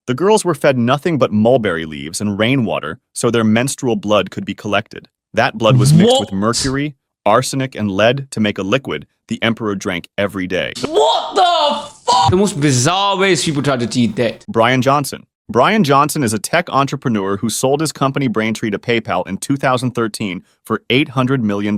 The girls were fed nothing but mulberry leaves and rainwater so their menstrual blood could be collected. That blood was mixed with mercury, arsenic, and lead to make a liquid the emperor drank every day. What the fuck? The most bizarre ways people try to cheat death. Brian Johnson. Brian Johnson is a tech entrepreneur who sold his company Braintree to PayPal in 2013 for $800 million.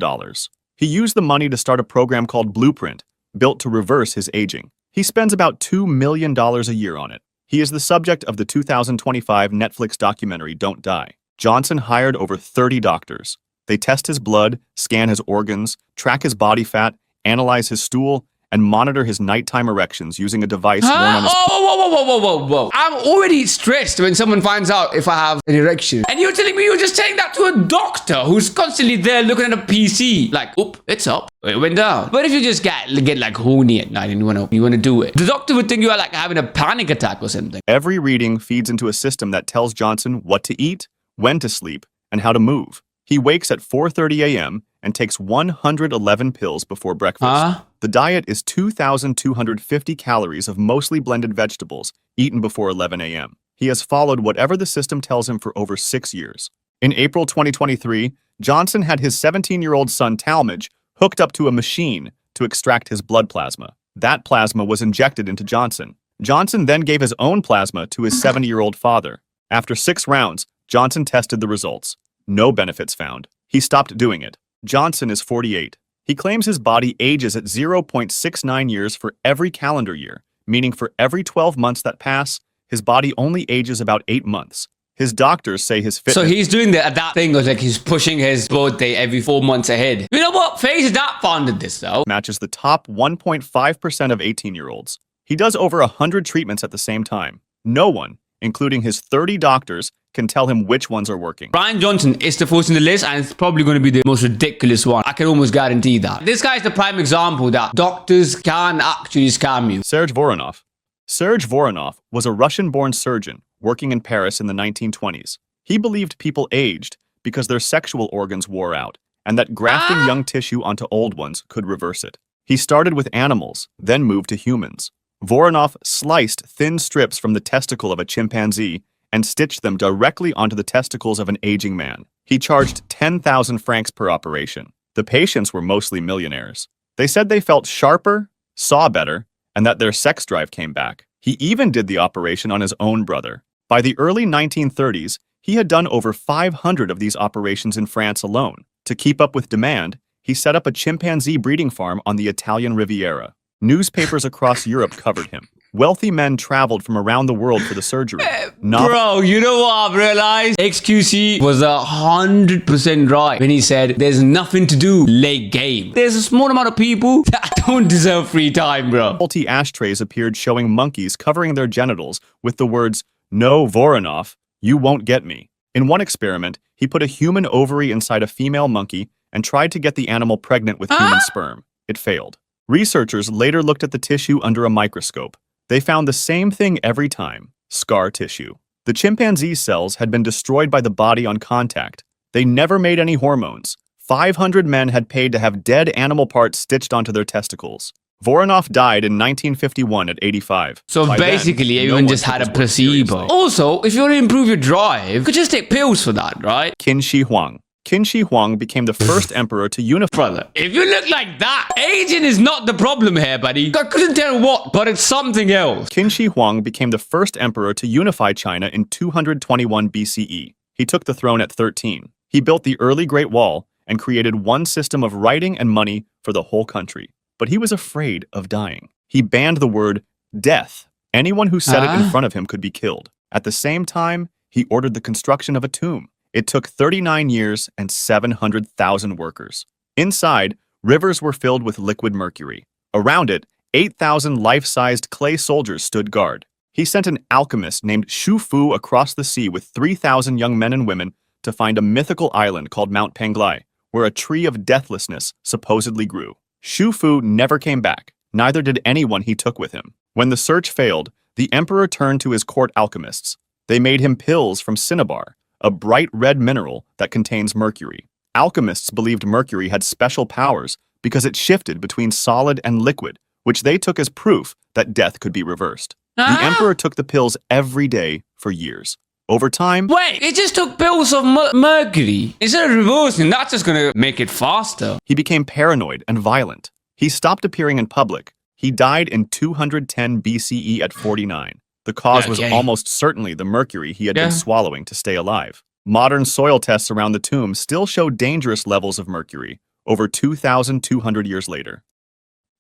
He used the money to start a program called Blueprint, built to reverse his aging. He spends about $2 million a year on it. He is the subject of the 2025 Netflix documentary Don't Die. Johnson hired over 30 doctors. They test his blood, scan his organs, track his body fat, analyze his stool, and monitor his nighttime erections using a device worn on his... Whoa. I'm already stressed when someone finds out if I have an erection. And you're telling me you're just telling that to a doctor who's constantly there looking at a PC. Like, oop, it's up. It went down. But if you just get like horny at night and you wanna do it, the doctor would think you are like having a panic attack or something. Every reading feeds into a system that tells Johnson what to eat, when to sleep, and how to move. He wakes at 4:30 a.m. and takes 111 pills before breakfast. The diet is 2,250 calories of mostly blended vegetables, eaten before 11 a.m. He has followed whatever the system tells him for over 6 years. In April 2023, Johnson had his 17-year-old son Talmadge hooked up to a machine to extract his blood plasma. That plasma was injected into Johnson. Johnson then gave his own plasma to his 70-year-old father. After 6 rounds, Johnson tested the results. No benefits found. He stopped doing it. Johnson is 48. He claims his body ages at 0.69 years for every calendar year, meaning for every 12 months that pass, his body only ages about 8 months. His doctors say his fitness... So he's doing that thing of like he's pushing his birthday every 4 months ahead. You know what? FaZe that funded this though. ...matches the top 1.5% of 18-year-olds. He does over 100 treatments at the same time. No one, including his 30 doctors, can tell him which ones are working. Brian Johnson is the first in the list, and it's probably going to be the most ridiculous one. I can almost guarantee that. This guy is the prime example that doctors can actually scam you. Serge Voronov. Serge Voronov was a Russian-born surgeon working in Paris in the 1920s. He believed people aged because their sexual organs wore out, and that grafting young tissue onto old ones could reverse it. He started with animals, then moved to humans. Voronov sliced thin strips from the testicle of a chimpanzee and stitched them directly onto the testicles of an aging man. He charged 10,000 francs per operation. The patients were mostly millionaires. They said they felt sharper, saw better, and that their sex drive came back. He even did the operation on his own brother. By the early 1930s, he had done over 500 of these operations in France alone. To keep up with demand, he set up a chimpanzee breeding farm on the Italian Riviera. Newspapers across Europe covered him. Wealthy men traveled from around the world for the surgery. Bro, you know what I've realized? XQC was 100% right when he said there's nothing to do late game. There's a small amount of people that don't deserve free time, bro. Faulty ashtrays appeared showing monkeys covering their genitals with the words, "No, Voronov, you won't get me." In one experiment, he put a human ovary inside a female monkey and tried to get the animal pregnant with human sperm. It failed. Researchers later looked at the tissue under a microscope. They found the same thing every time: scar tissue. The chimpanzee cells had been destroyed by the body on contact. They never made any hormones. 500 men had paid to have dead animal parts stitched onto their testicles. Voronov died in 1951 at 85. So By basically, then, everyone no just one had a took his work placebo. seriously. Also, if you want to improve your drive, you could just take pills for that, right? Qin Shi Huang. Qin Shi Huang became the first emperor to unify... Brother, if you look like that, aging is not the problem here, buddy. I couldn't tell what, but it's something else. Qin Shi Huang became the first emperor to unify China in 221 BCE. He took the throne at 13. He built the early Great Wall and created one system of writing and money for the whole country. But he was afraid of dying. He banned the word death. Anyone who said it in front of him could be killed. At the same time, he ordered the construction of a tomb. It took 39 years and 700,000 workers. Inside, rivers were filled with liquid mercury. Around it, 8,000 life-sized clay soldiers stood guard. He sent an alchemist named Xu Fu across the sea with 3,000 young men and women to find a mythical island called Mount Penglai, where a tree of deathlessness supposedly grew. Xu Fu never came back. Neither did anyone he took with him. When the search failed, the emperor turned to his court alchemists. They made him pills from cinnabar, a bright red mineral that contains mercury. Alchemists believed mercury had special powers because it shifted between solid and liquid, which they took as proof that death could be reversed. The emperor took the pills every day for years. Over time, Wait, it just took pills of mercury. Instead of reversing, that's just gonna make it faster. he became paranoid and violent. He stopped appearing in public. He died in 210 BCE at 49. The cause was Okay. almost certainly the mercury he had Yeah. been swallowing to stay alive. Modern soil tests around the tomb still show dangerous levels of mercury over 2,200 years later.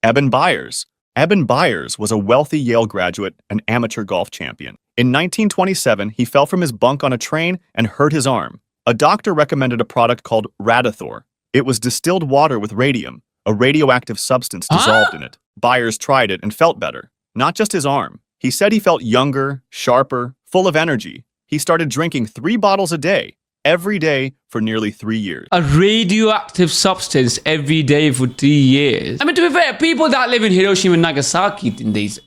Eben Byers. Eben Byers was a wealthy Yale graduate and amateur golf champion. In 1927, he fell from his bunk on a train and hurt his arm. A doctor recommended a product called Radithor. It was distilled water with radium, a radioactive substance dissolved in it. Byers tried it and felt better. Not just his arm. He said he felt younger, sharper, full of energy. He started drinking 3 bottles a day, every day for nearly 3 years. A radioactive substance every day for 3 years. I mean, to be fair, people that live in Hiroshima and Nagasaki in these...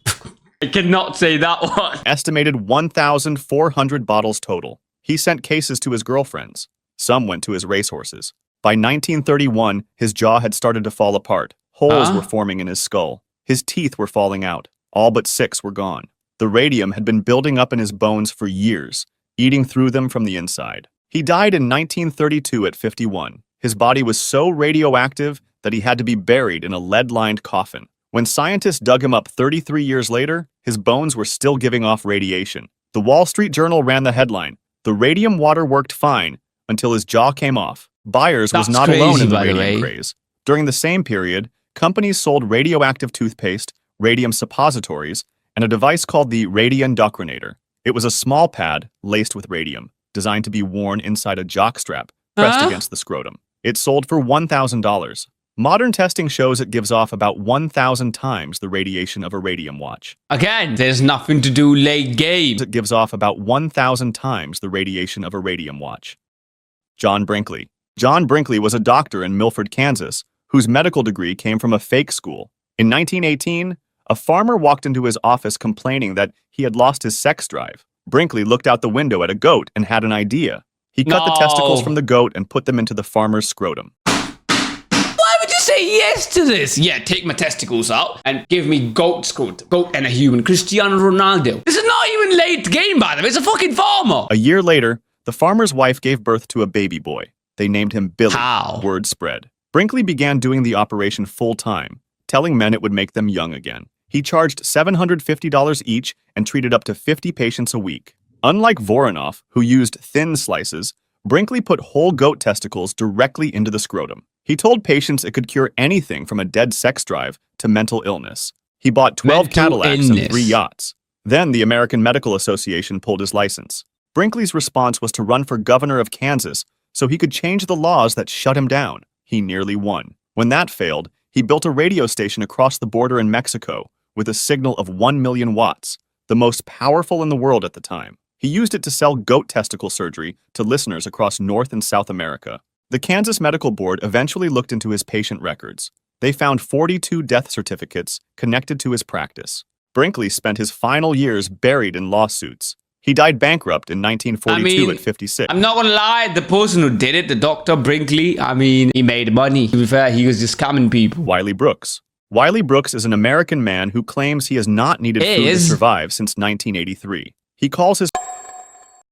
I cannot say that one. Estimated 1,400 bottles total. He sent cases to his girlfriends. Some went to his racehorses. By 1931, his jaw had started to fall apart. Holes were forming in his skull. His teeth were falling out. All but 6 were gone. The radium had been building up in his bones for years, eating through them from the inside. He died in 1932 at 51. His body was so radioactive that he had to be buried in a lead-lined coffin. When scientists dug him up 33 years later, his bones were still giving off radiation. The Wall Street Journal ran the headline, "The radium water worked fine until his jaw came off." Byers was That's not alone crazy, in the by the radium way. craze. During the same period, companies sold radioactive toothpaste, radium suppositories, and a device called the radioendocrinator. It was a small pad laced with radium, designed to be worn inside a jockstrap pressed against the scrotum. It sold for $1,000. Modern testing shows it gives off about 1,000 times the radiation of a radium watch. Again, there's nothing to do late game. It gives off about 1,000 times the radiation of a radium watch. John Brinkley. John Brinkley was a doctor in Milford, Kansas, whose medical degree came from a fake school. In 1918, a farmer walked into his office complaining that he had lost his sex drive. Brinkley looked out the window at a goat and had an idea. He cut the testicles from the goat and put them into the farmer's scrotum. Why would you say yes to this? Yeah, take my testicles out and give me goat and a human. Cristiano Ronaldo. This is not even late game, by the way. It's a fucking farmer. A year later, the farmer's wife gave birth to a baby boy. They named him Billy. How? Word spread. Brinkley began doing the operation full-time, telling men it would make them young again. He charged $750 each and treated up to 50 patients a week. Unlike Voronoff, who used thin slices, Brinkley put whole goat testicles directly into the scrotum. He told patients it could cure anything from a dead sex drive to mental illness. He bought 12 Mental Cadillacs and illness. 3 yachts. Then the American Medical Association pulled his license. Brinkley's response was to run for governor of Kansas so he could change the laws that shut him down. He nearly won. When that failed, he built a radio station across the border in Mexico with a signal of 1 million watts, the most powerful in the world at the time. He used it to sell goat testicle surgery to listeners across North and South America. The Kansas Medical Board eventually looked into his patient records. They found 42 death certificates connected to his practice. Brinkley spent his final years buried in lawsuits. He died bankrupt in 1942 at 56. I'm not gonna lie, the person who did it, the Dr. Brinkley, I mean, he made money. To be fair, he was just scamming people. Wiley Brooks. Wiley Brooks is an American man who claims he has not needed food to survive since 1983. He calls his...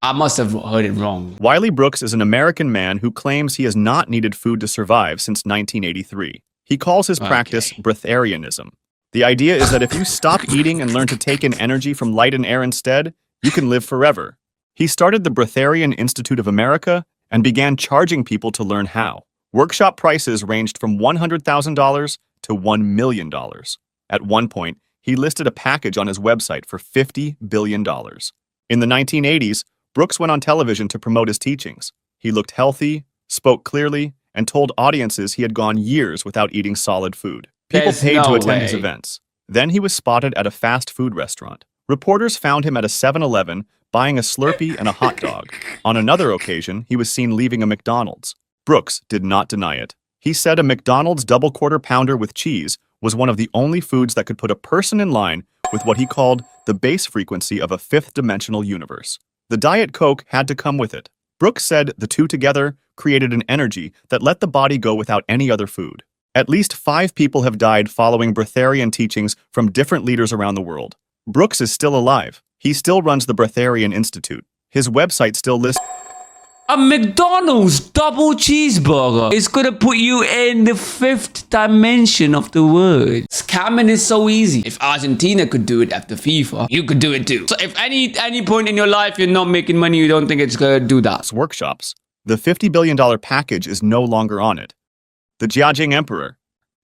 I must have heard it wrong. Wiley Brooks is an American man who claims he has not needed food to survive since 1983. He calls his practice breatharianism. The idea is that if you stop eating and learn to take in energy from light and air instead, you can live forever. He started the Breatharian Institute of America and began charging people to learn how. Workshop prices ranged from $100,000 to $1 million. At one point, he listed a package on his website for $50 billion. In the 1980s, Brooks went on television to promote his teachings. He looked healthy, spoke clearly, and told audiences he had gone years without eating solid food. People paid to attend his events. Then he was spotted at a fast food restaurant. Reporters found him at a 7-Eleven buying a Slurpee and a hot dog. On another occasion, he was seen leaving a McDonald's. Brooks did not deny it. He said a McDonald's double quarter pounder with cheese was one of the only foods that could put a person in line with what he called the base frequency of a fifth-dimensional universe. The Diet Coke had to come with it. Brooks said the two together created an energy that let the body go without any other food. At least 5 people have died following breatharian teachings from different leaders around the world. Brooks is still alive. He still runs the Breatharian Institute. His website still lists A McDonald's double cheeseburger is gonna put you in the fifth dimension of the word. Scamming is so easy. If Argentina could do it after FIFA, you could do it too. So if any point in your life you're not making money, you don't think it's gonna do that. workshops. The $50 billion package is no longer on it. The Jiajing Emperor.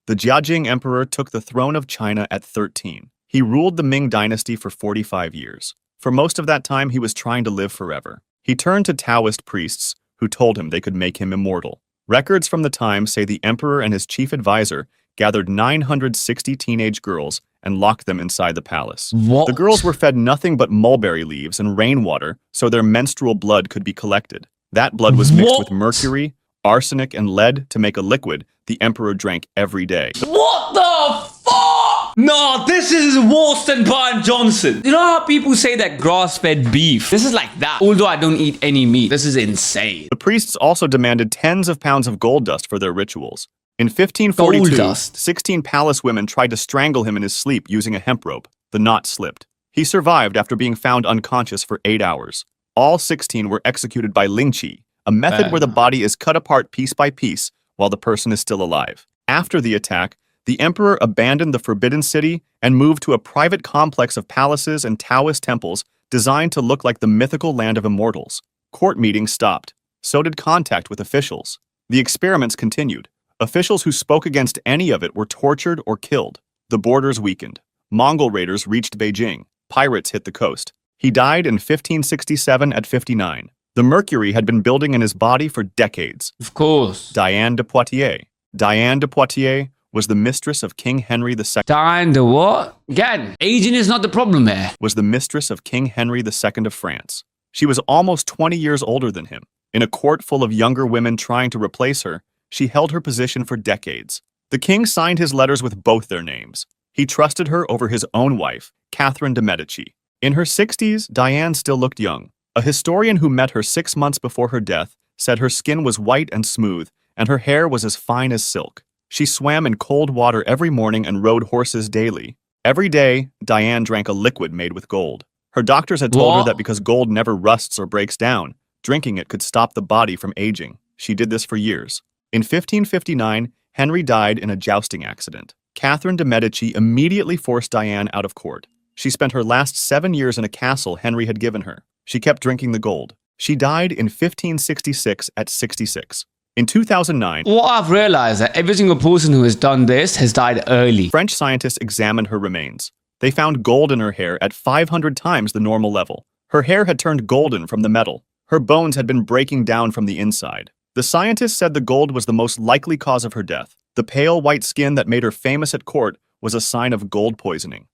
The Jiajing Emperor took the throne of China at 13. He ruled the Ming dynasty for 45 years. For most of that time, he was trying to live forever. He turned to Taoist priests, who told him they could make him immortal. Records from the time say the emperor and his chief advisor gathered 960 teenage girls and locked them inside the palace. What? The girls were fed nothing but mulberry leaves and rainwater so their menstrual blood could be collected. That blood was mixed with mercury, arsenic, and lead to make a liquid the emperor drank every day. What the fuck? No, this is worse than Brian Johnson. You know how people say that grass-fed beef? This is like that. Although I don't eat any meat. This is insane. The priests also demanded tens of pounds of gold dust for their rituals. In 1542, Gold dust. 16 palace women tried to strangle him in his sleep using a hemp rope. The knot slipped. He survived after being found unconscious for 8 hours. All 16 were executed by lingqi, a method where the body is cut apart piece by piece while the person is still alive. After the attack, the emperor abandoned the Forbidden City and moved to a private complex of palaces and Taoist temples designed to look like the mythical land of immortals. Court meetings stopped. So did contact with officials. The experiments continued. Officials who spoke against any of it were tortured or killed. The borders weakened. Mongol raiders reached Beijing. Pirates hit the coast. He died in 1567 at 59. The mercury had been building in his body for decades. Of course. Diane de Poitiers. Diane de Poitiers was the mistress of King Henry II. Dying the what? Again, aging is not the problem here. Was the mistress of King Henry II of France. She was almost 20 years older than him. In a court full of younger women trying to replace her, she held her position for decades. The king signed his letters with both their names. He trusted her over his own wife, Catherine de' Medici. In her 60s, Diane still looked young. A historian who met her 6 months before her death said her skin was white and smooth, and her hair was as fine as silk. She swam in cold water every morning and rode horses daily. Every day, Diane drank a liquid made with gold. Her doctors had told her that because gold never rusts or breaks down, drinking it could stop the body from aging. She did this for years. In 1559, Henry died in a jousting accident. Catherine de' Medici immediately forced Diane out of court. She spent her last 7 years in a castle Henry had given her. She kept drinking the gold. She died in 1566 at 66. In 2009, What I've realized that every single person who has done this has died early. French scientists examined her remains. They found gold in her hair at 500 times the normal level. Her hair had turned golden from the metal. Her bones had been breaking down from the inside. The scientists said the gold was the most likely cause of her death. The pale white skin that made her famous at court was a sign of gold poisoning.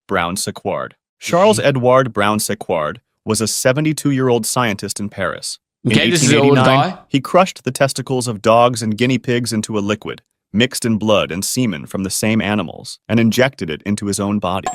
Brown-Séquard. Charles-Édouard Brown-Séquard was a 72-year-old scientist in Paris. In Okay, this is the old 1889, guy. he crushed the testicles of dogs and guinea pigs into a liquid, mixed in blood and semen from the same animals, and injected it into his own body.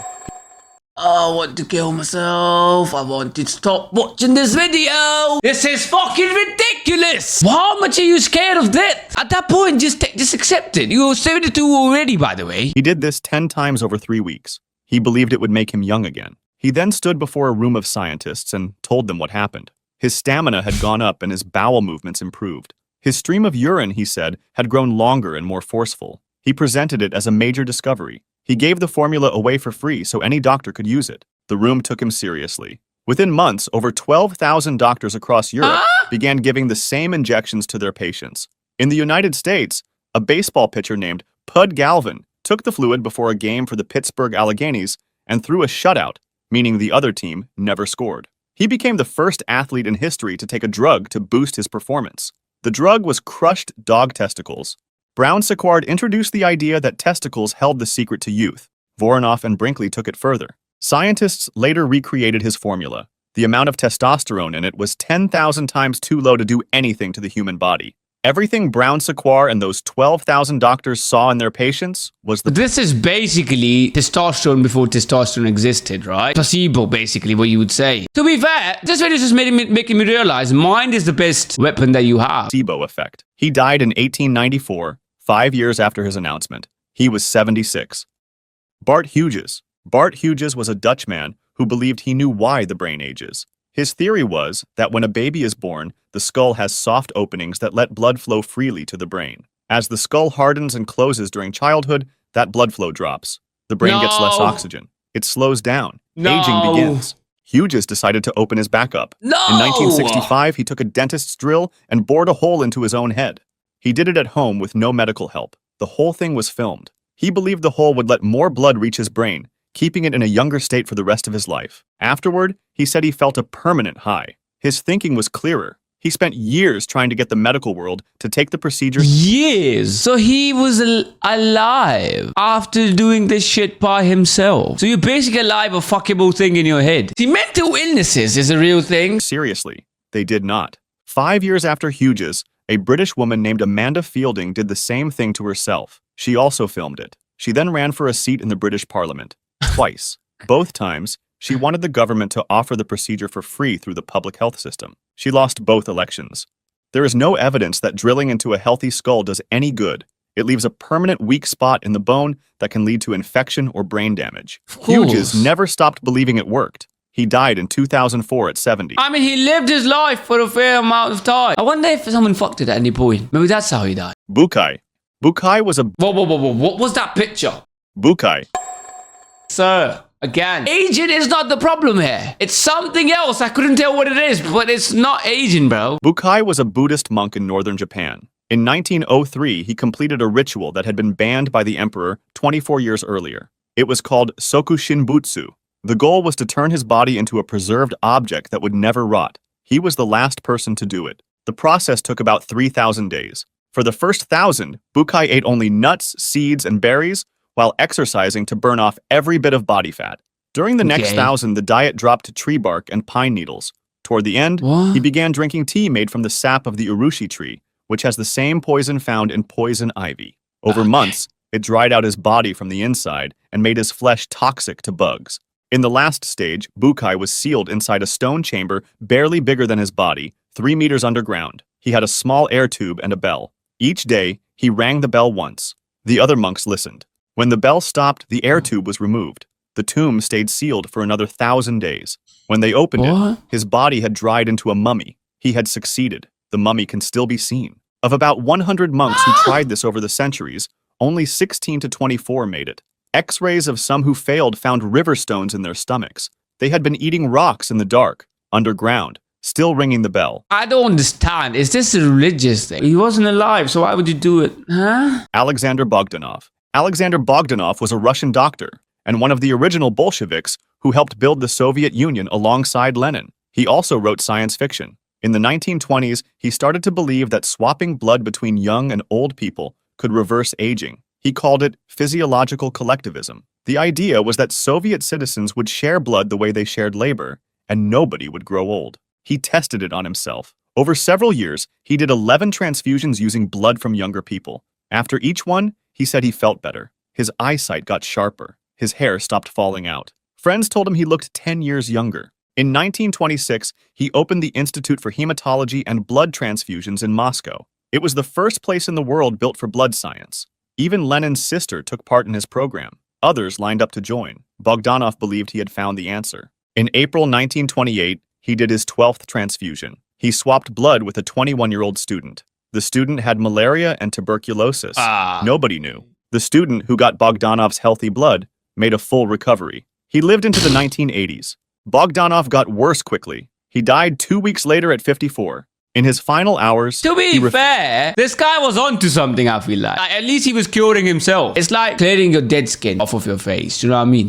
I want to kill myself. I want to stop watching this video. This is fucking ridiculous. How much are you scared of death? At that point, just accept it. You're 72 already, by the way. He did this 10 times over 3 weeks. He believed it would make him young again. He then stood before a room of scientists and told them what happened. His stamina had gone up and his bowel movements improved. His stream of urine, he said, had grown longer and more forceful. He presented it as a major discovery. He gave the formula away for free so any doctor could use it. The room took him seriously. Within months, over 12,000 doctors across Europe began giving the same injections to their patients. In the United States, a baseball pitcher named Pud Galvin took the fluid before a game for the Pittsburgh Alleghenies and threw a shutout, meaning the other team never scored. He became the first athlete in history to take a drug to boost his performance. The drug was crushed dog testicles. Brown-Séquard introduced the idea that testicles held the secret to youth. Voronoff and Brinkley took it further. Scientists later recreated his formula. The amount of testosterone in it was 10,000 times too low to do anything to the human body. Everything Brown-Séquard and those 12,000 doctors saw in their patients was the This is basically testosterone before testosterone existed, right? Placebo, basically, what you would say. To be fair, this video is just making me realize mind is the best weapon that you have. placebo effect. He died in 1894, 5 years after his announcement. He was 76. Bart Hughes. Bart Hughes was a Dutch man who believed he knew why the brain ages. His theory was that when a baby is born, the skull has soft openings that let blood flow freely to the brain. As the skull hardens and closes during childhood, that blood flow drops. The brain gets less oxygen. It slows down. Aging begins. Hughes decided to open his back up. In 1965, he took a dentist's drill and bored a hole into his own head. He did it at home with no medical help. The whole thing was filmed. He believed the hole would let more blood reach his brain, keeping it in a younger state for the rest of his life. Afterward, he said he felt a permanent high. His thinking was clearer. He spent years trying to get the medical world to take the procedure. Years? So he was alive after doing this shit by himself. So you're basically alive a fuckable thing in your head. See, mental illnesses is a real thing. Seriously, they did not. 5 years after Hughes, a British woman named Amanda Fielding did the same thing to herself. She also filmed it. She then ran for a seat in the British Parliament. Twice. Both times, she wanted the government to offer the procedure for free through the public health system. She lost both elections. There is no evidence that drilling into a healthy skull does any good. It leaves a permanent weak spot in the bone that can lead to infection or brain damage. Hughes never stopped believing it worked. He died in 2004 at 70. I mean, he lived his life for a fair amount of time. I wonder if someone fucked it at any point. Maybe that's how he died. Bukai. Bukai was a... Whoa. What was that picture? Bukai. Sir, again, aging is not the problem here. It's something else. I couldn't tell what it is, but it's not aging, bro. Bukai was a Buddhist monk in northern Japan. In 1903, he completed a ritual that had been banned by the emperor 24 years earlier. It was called Sokushinbutsu. The goal was to turn his body into a preserved object that would never rot. He was the last person to do it. The process took about 3,000 days. For the first 1,000, Bukai ate only nuts, seeds, and berries, while exercising to burn off every bit of body fat. During the next 1,000, the diet dropped to tree bark and pine needles. Toward the end, he began drinking tea made from the sap of the urushi tree, which has the same poison found in poison ivy. Over months, it dried out his body from the inside and made his flesh toxic to bugs. In the last stage, Bukai was sealed inside a stone chamber barely bigger than his body, 3 meters underground. He had a small air tube and a bell. Each day, he rang the bell once. The other monks listened. When the bell stopped, the air tube was removed. The tomb stayed sealed for another 1,000 days. When they opened it, his body had dried into a mummy. He had succeeded. The mummy can still be seen. Of about 100 monks who tried this over the centuries, only 16 to 24 made it. X-rays of some who failed found river stones in their stomachs. They had been eating rocks in the dark, underground, still ringing the bell. I don't understand. Is this a religious thing? He wasn't alive, so why would you do it? Huh? Alexander Bogdanov. Alexander Bogdanov was a Russian doctor and one of the original Bolsheviks who helped build the Soviet Union alongside Lenin. He also wrote science fiction. In the 1920s, he started to believe that swapping blood between young and old people could reverse aging. He called it physiological collectivism. The idea was that Soviet citizens would share blood the way they shared labor, and nobody would grow old. He tested it on himself. Over several years, he did 11 transfusions using blood from younger people. After each one, he said he felt better. His eyesight got sharper. His hair stopped falling out. Friends told him he looked 10 years younger. In 1926, he opened the Institute for Hematology and Blood Transfusions in Moscow. It was the first place in the world built for blood science. Even Lenin's sister took part in his program. Others lined up to join. Bogdanov believed he had found the answer. In April 1928, he did his 12th transfusion. He swapped blood with a 21-year-old student. The student had malaria and tuberculosis. Nobody knew. The student, who got Bogdanov's healthy blood, made a full recovery. He lived into the 1980s. Bogdanov got worse quickly. He died 2 weeks later at 54. In his final hours... To be fair, this guy was onto something, I feel like. At least he was curing himself. It's like clearing your dead skin off of your face, you know what I mean?